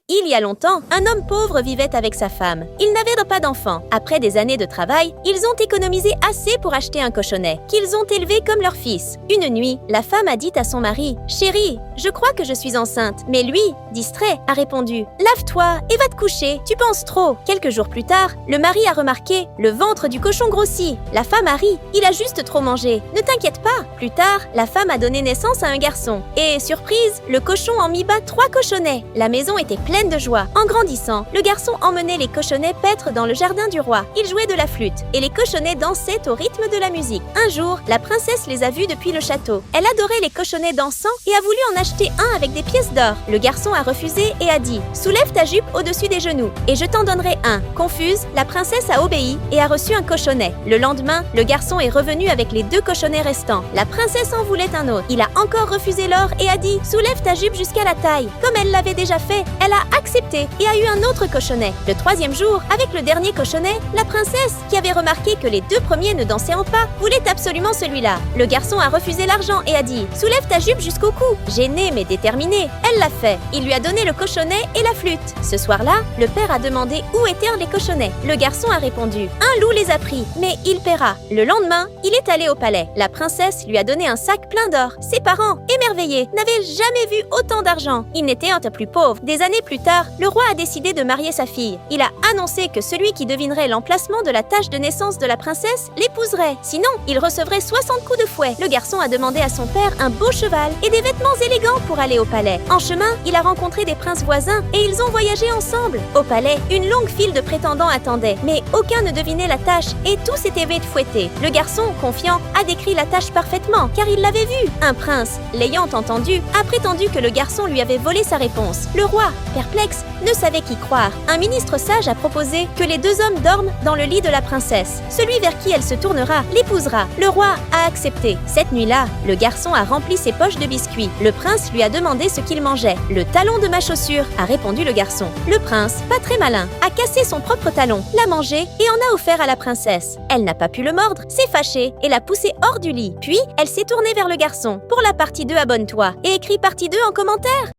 Il y a longtemps, un homme pauvre vivait avec sa femme. Ils n'avaient pas d'enfants. Après des années de travail, ils ont économisé assez pour acheter un cochonnet, qu'ils ont élevé comme leur fils. Une nuit, la femme a dit à son mari « Chérie, je crois que je suis enceinte. » Mais lui, distrait, a répondu « Lave-toi et va te coucher, tu penses trop. » Quelques jours plus tard, le mari a remarqué « Le ventre du cochon grossit. » La femme a ri « Il a juste trop mangé. Ne t'inquiète pas. » Plus tard, la femme a donné naissance à un garçon. Et surprise, le cochon en mit bas 3 cochonnets. La maison était pleine de joie. En grandissant, le garçon emmenait les cochonnets paître dans le jardin du roi. Il jouait de la flûte et les cochonnets dansaient au rythme de la musique. Un jour, la princesse les a vus depuis le château. Elle adorait les cochonnets dansants et a voulu en acheter un avec des pièces d'or. Le garçon a refusé et a dit « Soulève ta jupe au-dessus des genoux et je t'en donnerai un. » Confuse, la princesse a obéi et a reçu un cochonnet. Le lendemain, le garçon est revenu avec les 2 cochonnets restants. La princesse en voulait un autre. Il a encore refusé l'or et a dit « Soulève ta jupe jusqu'à la taille. » Comme elle l'avait déjà fait, elle a accepté et a eu un autre cochonnet. Le 3e jour, avec le dernier cochonnet, la princesse, qui avait remarqué que les 2 premiers ne dansaient pas, voulait absolument celui-là. Le garçon a refusé l'argent et a dit « Soulève ta jupe jusqu'au cou. » Gênée mais déterminée, elle l'a fait. Il lui a donné le cochonnet et la flûte. Ce soir-là, le père a demandé où étaient les cochonnets. Le garçon a répondu « Un loup les a pris, mais il paiera. » Le lendemain, il est allé au palais. La princesse lui a donné un sac plein d'or. Ses parents, émerveillés, n'avaient jamais vu autant d'argent. Ils n'étaient un peu plus pauvres. Des années plus tard, le roi a décidé de marier sa fille. Il a annoncé que celui qui devinerait l'emplacement de la tache de naissance de la princesse l'épouserait. Sinon, il recevrait 60 coups de fouet. Le garçon a demandé à son père un beau cheval et des vêtements élégants pour aller au palais. En chemin, il a rencontré des princes voisins et ils ont voyagé ensemble. Au palais, une longue file de prétendants attendait, mais aucun ne devinait la tâche et tous étaient fouettés. Le garçon, confiant, a décrit la tâche parfaitement car il l'avait vue. Un prince, l'ayant entendu, a prétendu que le garçon lui avait volé sa réponse. Le roi, perplexe, ne savait qui croire. Un ministre sage a proposé que les 2 hommes dorment dans le lit de la princesse. Celui vers qui elle se tournera l'épousera. Le roi a accepté. Cette nuit-là, le garçon a rempli ses poches de biscuits. Le prince lui a demandé ce qu'il mangeait. « Le talon de ma chaussure », a répondu le garçon. Le prince, pas très malin, a cassé son propre talon, l'a mangé et en a offert à la princesse. Elle n'a pas pu le mordre, s'est fâchée et l'a poussé hors du lit. Puis, elle s'est tournée vers le garçon. Pour la partie 2, abonne-toi et écris partie 2 en commentaire.